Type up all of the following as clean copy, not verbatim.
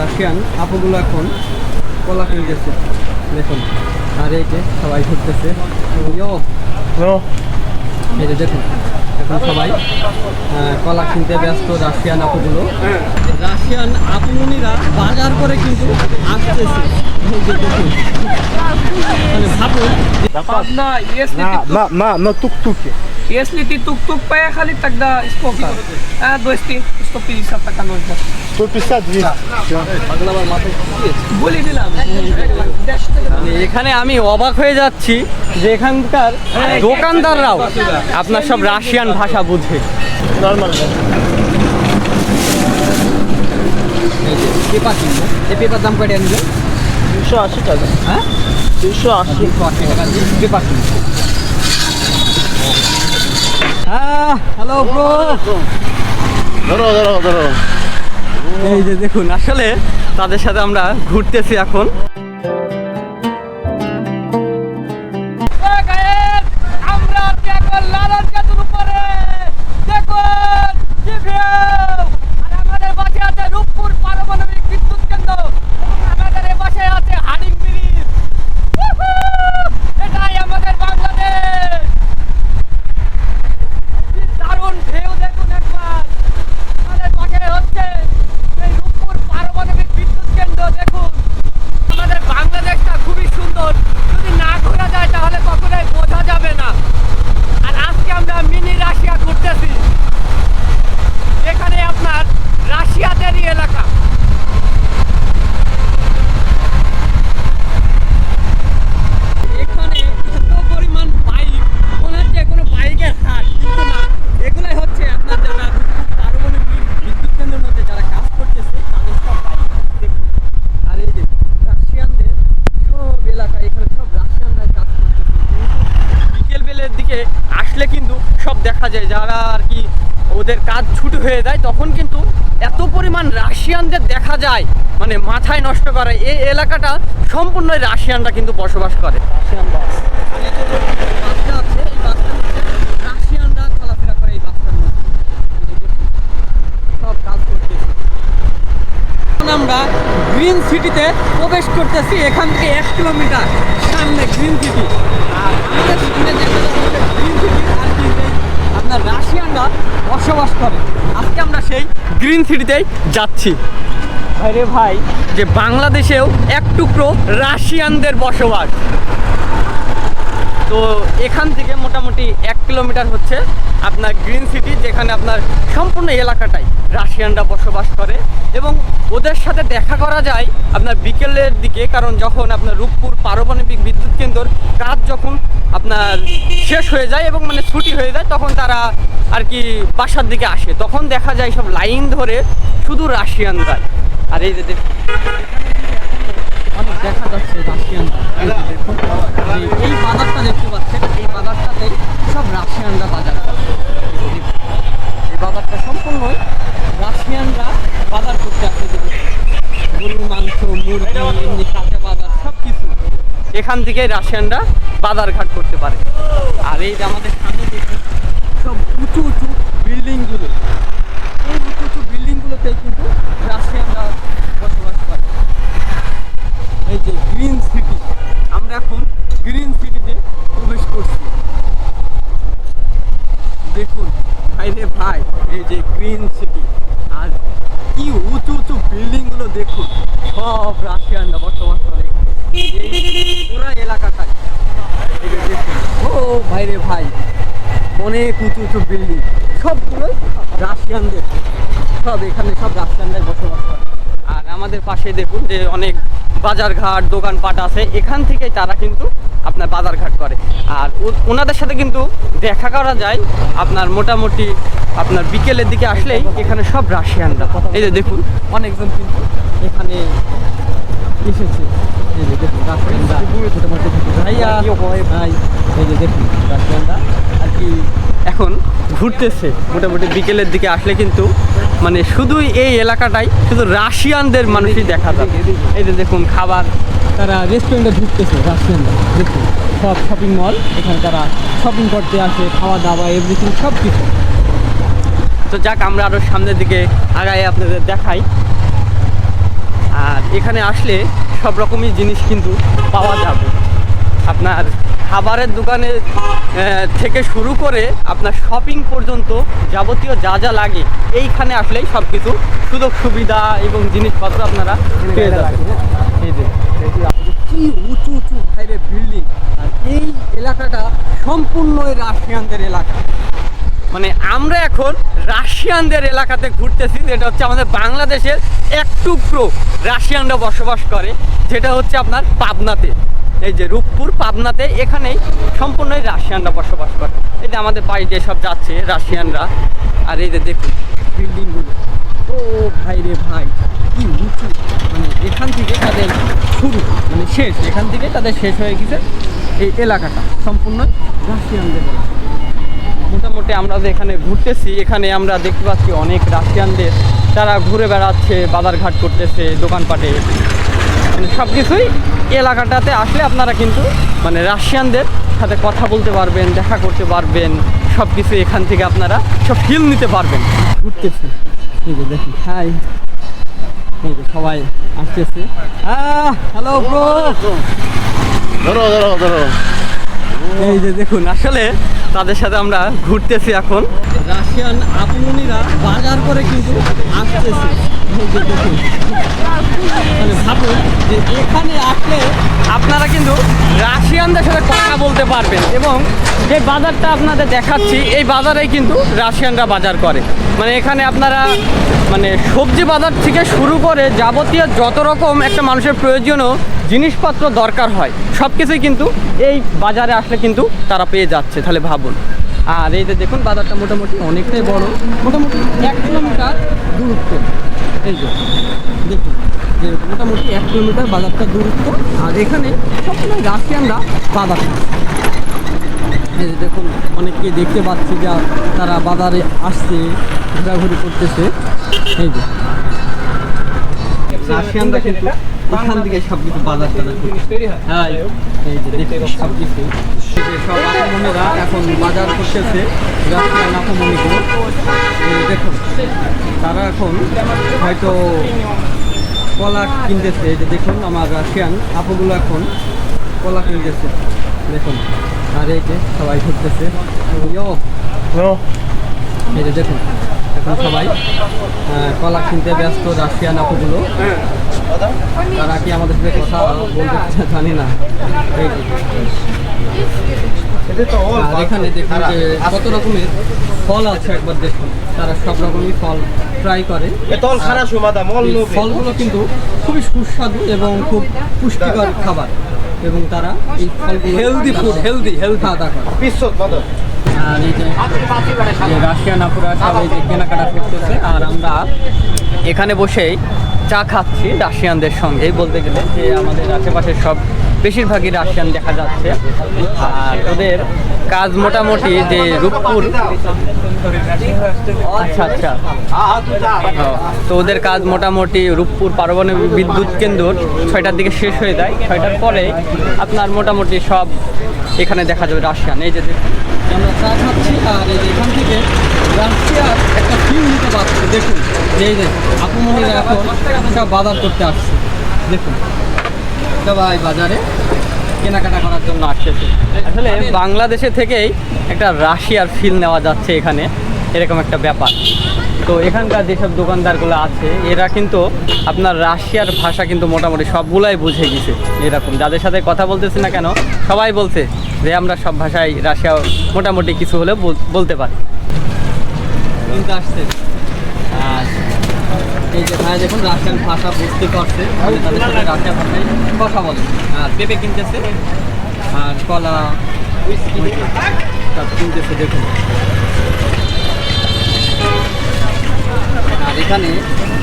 Russian আপুগুলো এখন কলা কিনতেছে দেখুন। আর এই যে সবাই ঘুরতেছে, এই যে দেখুন এখন সবাই কলা কিনতে ব্যস্ত রাশিয়ান আপুগুলো। রাশিয়ান আপুমনিরা বাজার করে কিন্তু আসতেছে। এই যে দেখুন মানে ভাবুন Одна, если ты на тук-туке. если ты тук-тук поехали, тогда сколько? 200-150 така нужно. 150, 200. Более দিলাম। মানে এখানে আমি অবাক হয়ে যাচ্ছি যে এখানকার দোকানদাররাও আপনার সব রাশিয়ান ভাষা বুঝে। Нормально. এই যে পেপার কিনবো, এই পেপার দাম কয়টা নিল? 280 টাকা। হ্যাঁ 280। 280 টাকা দিয়ে পেপার কিনবো। Hello bro, Здорово. এই যে দেখুন আসলে তাদের সাথে আমরা ঘুরতেছি এখন। আমরা এখন লালার জাদুর উপরে দেখুন কি ভিউ। আর আমাদের পাশে আছে রূপপুর পারমাণবিক বিদ্যুৎ কেন্দ্র এবং আমাদের এই পাশে আছে হাডিং ব্রিজ। এটাই আমাদের বাংলাদেশ। কি দারুণ ভিউ দেখুন একবার। আমাদের পাশে হচ্ছে এই রূপপুর পারমাণবিক বিদ্যুৎ কেন্দ্র দেখুন। আমাদের বাংলাদেশটা খুবই সুন্দর, যদি না ঘোরা যায় তাহলে কখনোই বোঝা যাবে না। আর আজকে আমরা মিনি রাশিয়া ঘুরতেছি, এখানে আপনার রাশিয়াদেরই এলাকা। এখানে এত পরিমাণ বাইক, মনে হচ্ছে কোনো বাইকের হাট, কিন্তু না, এগুলাই হচ্ছে আপনার যারা পারমাণবিক বিদ্যুৎ কেন্দ্রের মধ্যে যারা কাজ করতেছে তাদের সব বাইক দেখুন। আর এই যে রাশিয়ানদের সব এলাকা, এখানে সব রাশিয়ানরা কাজ করতেছে। বিকেল বেলের দিকে আসলে কিন্তু সব দেখা যায়, যারা আর কি ওদের কাজ ছুটি হয়ে যায় তখন কিন্তু এত পরিমাণ রাশিয়ানদের দেখা যায়, মানে মাথায় নষ্ট করে। এই এলাকাটা সম্পূর্ণ রাশিয়ানরা কিন্তু বসবাস করে। রাশিয়ান বাস, বাসটা আছে, এই বাসটার মধ্যে রাশিয়ানরা চলাফেরা করে। এই বাসটার মধ্যে সব কাজ করতেছে। এখন আমরা গ্রিন সিটিতে প্রবেশ করতেছি, এখান থেকে 1 কিলোমিটার সামনে গ্রিন সিটি। আর আমাদের সামনে দেখা যাচ্ছে গ্রিন সিটি, আর কি আপনার রাশিয়ানরা বসবাস করে। আজকে আমরা সেই গ্রিন সিটিতেই যাচ্ছি। আরে ভাই, যে বাংলাদেশেও এক টুকরো রাশিয়ানদের বসবাস। তো এখান থেকে মোটামুটি 1 কিলোমিটার হচ্ছে আপনার গ্রিন সিটি, যেখানে আপনার সম্পূর্ণ এলাকাটাই রাশিয়ানরা বসবাস করে। এবং ওদের সাথে দেখা করা যায় আপনার বিকেলের দিকে, কারণ যখন আপনার রূপপুর পারমাণবিক বিদ্যুৎ কেন্দ্রের কাজ যখন আপনার শেষ হয়ে যায় এবং মানে ছুটি হয়ে যায়, তখন তারা আর কি বাসার দিকে আসে, তখন দেখা যায় সব লাইন ধরে শুধু রাশিয়ানরা। আর এই যে দেখুন অনেক দেখা যাচ্ছে রাশিয়ানরা। এই বাজারটা দেখতে পাচ্ছেন, এই বাজারটাতেই সব রাশিয়ানরা বাজার করে। এই বাজারটা সম্পূর্ণই রাশিয়ানরা বাজার করতে আসে। গরুর মাংস, মুরগি, এমনি কাঁচা বাজার সব কিছু এখান থেকে রাশিয়ানরা বাজারঘাট করতে পারে। আর এই যে আমাদের সামনে দেখুন সব উঁচু উঁচু বিল্ডিংগুলো, এই উঁচু উঁচু বিল্ডিংগুলোতেই কিন্তু রাশিয়ানরা বসবাস করে। এই যে গ্রিন সিটি, আমরা এখন গ্রিন সিটিতে প্রবেশ করছি। দেখুন ভাই রে ভাই, এই যে গ্রিন সিটি, আর কি উঁচু উঁচু বিল্ডিংগুলো দেখুন, সব রাশিয়ানরা বসবাস করে এখানে এই পুরা এলাকাটায়। এই যে দেখুন, ও ভাই রে ভাই, অনেক উঁচু উঁচু বিল্ডিং, সবগুলোই রাশিয়ানদের, সব এখানে সব রাশিয়ানরাই বসবাস করে। আর আমাদের পাশে দেখুন যে অনেক বাজারঘাট দোকানপাট আছে, এখান থেকে তারা কিন্তু আপনার বাজারঘাট করে। আর ওনাদের সাথে কিন্তু দেখা করা যায় আপনার মোটামুটি আপনার বিকেলের দিকে আসলেই এখানে সব রাশিয়ানরা। এই যে দেখুন অনেকজন কিন্তু এখানে এসেছে। এই যে দেখুন রাশিয়ানরা মোটামুটি ভাইয়া ভাই, এই যে দেখুন রাশিয়ানরা আর কি এখন ঘুরতেছে। মোটামুটি বিকেলের দিকে আসলে কিন্তু মানে শুধুই এই এলাকাটাই শুধু রাশিয়ানদের মানুষই দেখা যায়। এই যে দেখুন খাবার, তারা রেস্টুরেন্টে ঢুকতেছে রাশিয়ানরা। দেখুন সব শপিং মল, এখানে তারা শপিং করতে আসে, খাওয়া দাওয়া এভরিথিং সব কিছু। তো যাক, আমরা আরও সামনের দিকে আগায় আপনাদের দেখাই। এখানে আসলে সব রকমই জিনিস কিন্তু পাওয়া যাবে। আপনার খাবারের দোকানে থেকে শুরু করে আপনার শপিং পর্যন্ত যাবতীয় যা যা লাগে এইখানে আসলেই সব কিছু সুযোগ সুবিধা এবং জিনিসপত্র আপনারা পেয়ে যাবেন। এই যে কি উঁচু উঁচু বাইরে বিল্ডিং, আর এই এলাকাটা সম্পূর্ণই রাশিয়ানদের এলাকা। মানে আমরা এখন রাশিয়ানদের এলাকাতে ঘুরতেছি, যেটা হচ্ছে আমাদের বাংলাদেশের এক টুকরো রাশিয়ানরা বসবাস করে, যেটা হচ্ছে আপনার পাবনাতে। এই যে রূপপুর পাবনাতে, এখানেই সম্পূর্ণই রাশিয়ানরা বসবাস করে। এই যে আমাদের পায়ে যেসব যাচ্ছে রাশিয়ানরা, আর এই যে দেখুন বিল্ডিংগুলো, ও ভাই রে ভাই কি উঁচু। মানে এখান থেকে তাদের শুরু, মানে শেষ, এখান থেকে তাদের শেষ হয়ে গেছে এই এলাকাটা সম্পূর্ণ রাশিয়ানদের এলাকা। মোটামুটি আমরা যে এখানে ঘুরতেছি, এখানে আমরা দেখতে পাচ্ছি অনেক রাশিয়ানদের, তারা ঘুরে বেড়াচ্ছে, বাজারঘাট করতেছে, দোকানপাটে, মানে সব কিছুই এলাকাটাতে আসলে আপনারা কিন্তু মানে রাশিয়ানদের সাথে কথা বলতে পারবেন, দেখা করতে পারবেন, সব কিছু এখান থেকে আপনারা সব ফিল নিতে পারবেন। ঘুরতেছি, এই যে দেখি, হাই, এই যে সবাই আসতেছে। হ্যালো ব্রো, ধরো ধরো ধরো। এই যে দেখুন, আসলে তাদের সাথে আমরা ঘুরতেছি এখন। রাশিয়ান আপুমনিরা বাজার করে কিন্তু আসতেছে। এই যে দেখুন, মানে ভাবুন যে এখানে আসলে আপনারা কিন্তু রাশিয়ানদের সাথে কথা বলতে পারবেন, এবং যে বাজারটা আপনাদের দেখাচ্ছি এই বাজারেই কিন্তু রাশিয়ানরা বাজার করে। মানে এখানে আপনারা মানে সবজি বাজার থেকে শুরু করে যাবতীয় যত রকম একটা মানুষের প্রয়োজনীয় জিনিসপত্র দরকার হয় সব কিছুই কিন্তু এই বাজারে আসলে কিন্তু তারা পেয়ে যাচ্ছে। তাহলে ভাবুন। আর এই যে দেখুন, বাজারটা মোটামুটি অনেকটাই বড়, মোটামুটি 1 কিলোমিটার দূরত্ব। এই যে দেখুন, যে মোটামুটি 1 কিলোমিটার বাজারটা দূরত্ব, আর এখানে সবসময় রাশিয়ানরা বাজার করে। এই যে দেখুন, অনেককে দেখতে পাচ্ছি যা তারা বাজারে আসছে, ঘোরাঘুরি করতেছে। এই যে রাশিয়ানরা কিন্তু এখান থেকে সব কিছু বাজার টাজার করছে। হ্যাঁ, এই যে দেখুন সব কিছু, সব আপামনিরা এখন বাজার করতেছে, রাশিয়ান আপামনিগুলো। দেখুন তারা এখন হয়তো কলা কিনতেছে। এই যে দেখুন, আমার রাশিয়ান আপুগুলো এখন কলা কিনতেছে, দেখুন। আর এই যে সবাই ঘুরতেছে, এই যে দেখুন এখন সবাই কলা কিনতে ব্যস্ত, রাশিয়ান আপুগুলো। তারা কি আমাদের সাথে কথা বলতে জানি না। এই যে আর এখানে দেখুন যে কত রকমের ফল আছে, একবার দেখুন। তারা সব রকমই ফল ট্রাই করে। ফলগুলো কিন্তু খুবই সুস্বাদু এবং খুব পুষ্টিকর খাবার, এবং তারা এই ফলগুলো হেলদি ফুড, হেলদি খাওয়া দাওয়া করে। আর এই যে রাশিয়ান আপুরা সবাই যে কেনাকাটা করতেছে, আর আমরা এখানে বসেই চা খাচ্ছি রাশিয়ানদের সঙ্গে। বলতে গেলে যে আমাদের আশেপাশের সব বেশিরভাগই রাশিয়ান দেখা যাচ্ছে। আর ওদের কাজ মোটামুটি যে রূপপুর, আচ্ছা আচ্ছা, তো ওদের কাজ মোটামুটি রূপপুর পারমাণবিক বিদ্যুৎ কেন্দ্র 6টার দিকে শেষ হয়ে যায়। 6টার পরে আপনার মোটামুটি সব এখানে দেখা যাবে রাশিয়ান। এই যে দেখুন আমরা চা খাচ্ছি, আর এই যে এখান থেকে রাশিয়ার একটা ফিল নিতে পারছি। দেখুন এই যে আপুমনিরা এখন সব বাজার করতে আসছে। দেখুন সবাই বাজারে কেনাকাটা করার জন্য আসতেছে। আসলে বাংলাদেশে থেকেই একটা রাশিয়ার ফিল নেওয়া যাচ্ছে এখানে, এরকম একটা ব্যাপার। তো এখানকার যেসব দোকানদারগুলো আছে এরা কিন্তু আপনার রাশিয়ার ভাষা কিন্তু মোটামুটি সবগুলাই বুঝে গেছে। এরকম যাদের সাথে কথা বলতেছি না কেন, সবাই বলছে যে আমরা সব ভাষায় রাশিয়া মোটামুটি কিছু হলেও বলতে পারি। কিন্তু আসছে, আর এই যে ভাই দেখুন রাশিয়ান ভাষা বুঝতে পারছে, তাদের সাথে রাশিয়া ভাষায় কথা বলে। আর পেঁপে কিনতেছে, আর কলা সব কিনতেছে। দেখুন আর এখানে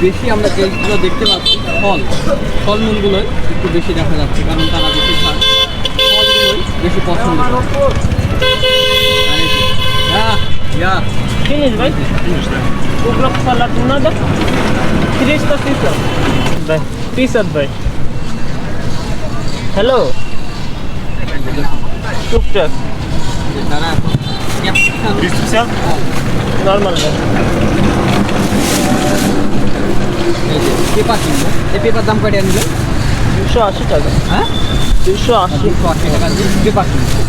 বেশি আমরা যেগুলো দেখতে পাচ্ছি ফলমূলগুলোই একটু বেশি দেখা যাচ্ছে, কারণ তারা বেশিরভাগ ফলগুলোই বেশি পছন্দ করে। Финиш, бай? Углок салат надо? 350. Бай. 50 бай. Hello. টুকটাক। তারা 250? Нормально. এই যে পেপার কিনবো, এই পেপার দাম কয়টা নিল? 280 টাকা। হ্যাঁ 280। 280 টাকা দিয়ে পেপার কিনবো।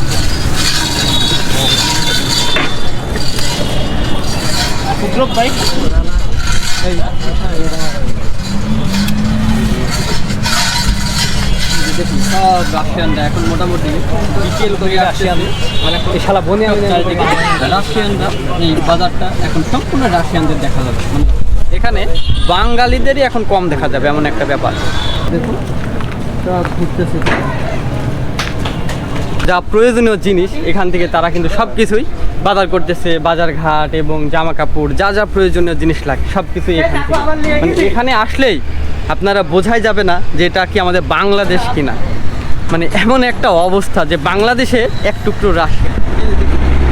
কুকলক ভাই এই দেখুন সব রাশিয়ানরা এখন মোটামুটি বিকেল করে রাশিয়ান আর এখন এই শালা বনে রাশিয়ানরা এই বাজারটা এখন সম্পূর্ণ রাশিয়ানদের দেখা যাবে। মানে এখানে বাঙালিদেরই এখন কম দেখা যাবে এমন একটা ব্যাপার। দেখুন সব ঘুরতেছে, যা প্রয়োজনীয় জিনিস এখান থেকে তারা কিন্তু সব কিছুই বাজার করতেছে। বাজার ঘাট এবং জামা কাপড় যা যা প্রয়োজনীয় জিনিস লাগে সব কিছুই এখান থেকে। মানে এখানে আসলেই আপনারা বোঝাই যাবে না যে এটা কি আমাদের বাংলাদেশ কিনা। মানে এমন একটা অবস্থা যে বাংলাদেশে এক টুকরো রাশিয়া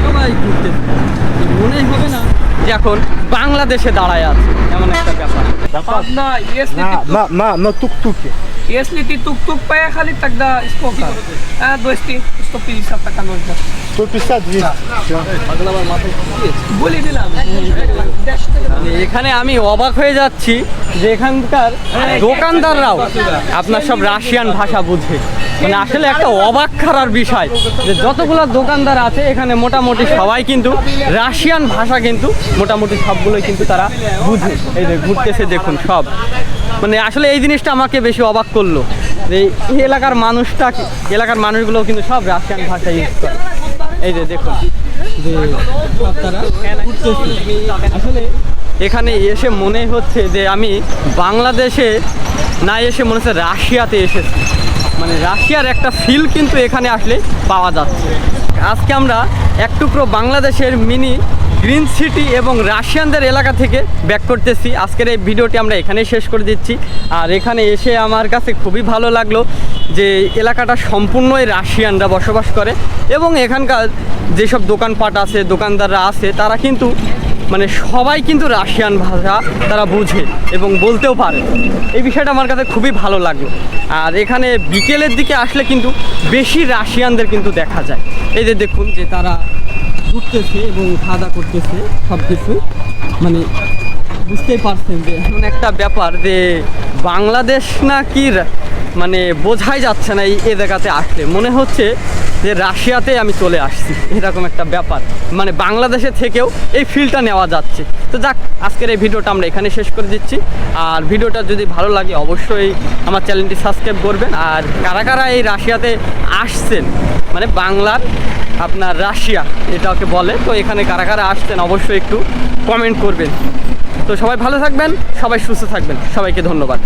সবাই ঘুরতেছে, মনেই হবে না যে এখন বাংলাদেশে দাঁড়ায় আছে এমন একটা ব্যাপার। Одна, если на тук-туке. если ты тук-тук поехали, тогда сколько? 200-150 така нужно. 150, 200. Всё. বলে দিলাম। মানে এখানে আমি অবাক হয়ে যাচ্ছি যে এখানকার দোকানদাররাও আপনার সব রাশিয়ান ভাষা বুঝে। মানে আসলে একটা অবাক করার বিষয় যে যতগুলো দোকানদার আছে এখানে মোটামুটি সবাই কিন্তু রাশিয়ান ভাষা কিন্তু মোটামুটি সবগুলোই কিন্তু তারা বুঝে। এই যে ঘুরতেছে দেখুন সব। মানে আসলে এই জিনিসটা আমাকে বেশি অবাক করলো যে এই এলাকার এলাকার মানুষগুলো কিন্তু সব রাশিয়ান ভাষা ইউজ করে। এই যে দেখুন যে সব তারা ঘুরতেছে। আসলে এখানে এসে মনে হচ্ছে যে আমি বাংলাদেশে না এসে মনে হচ্ছে রাশিয়াতে এসেছি। মানে রাশিয়ার একটা ফিল কিন্তু এখানে আসলে পাওয়া যাচ্ছে। আজকে আমরা এক টুকরো বাংলাদেশের মিনি গ্রিন সিটি এবং রাশিয়ানদের এলাকা থেকে ব্যাক করতেছি। আজকের এই ভিডিওটি আমরা এখানেই শেষ করে দিচ্ছি। আর এখানে এসে আমার কাছে খুবই ভালো লাগলো যে এলাকাটা সম্পূর্ণই রাশিয়ানরা বসবাস করে এবং এখানকার যেসব দোকানপাট আছে দোকানদাররা আছে তারা কিন্তু মানে সবাই কিন্তু রাশিয়ান ভাষা তারা বুঝে এবং বলতেও পারে। এই বিষয়টা আমার কাছে খুবই ভালো লাগলো। আর এখানে বিকেলের দিকে আসলে কিন্তু বেশি রাশিয়ানদের কিন্তু দেখা যায়। এই যে দেখুন যে তারা ঘুরতেছে এবং খাওয়া দাওয়া করতেছে সব কিছু। মানে বুঝতেই পারছেন যে এমন একটা ব্যাপার যে বাংলাদেশ না কি মানে বোঝাই যাচ্ছে না। এই জায়গাতে আসলে মনে হচ্ছে যে রাশিয়াতে আমি চলে আসছি, এরকম একটা ব্যাপার। মানে বাংলাদেশে থেকেও এই ফিলটা নেওয়া যাচ্ছে। তো যাক, আজকের এই ভিডিওটা আমরা এখানে শেষ করে দিচ্ছি। আর ভিডিওটা যদি ভালো লাগে অবশ্যই আমার চ্যানেলটি সাবস্ক্রাইব করবেন। আর কারা কারা এই রাশিয়াতে আসছেন, মানে বাংলার আপনার রাশিয়া এটাকে বলে, তো এখানে কারা কারা আসছেন অবশ্যই একটু কমেন্ট করবেন। তো সবাই ভালো থাকবেন, সবাই সুস্থ থাকবেন, সবাইকে ধন্যবাদ।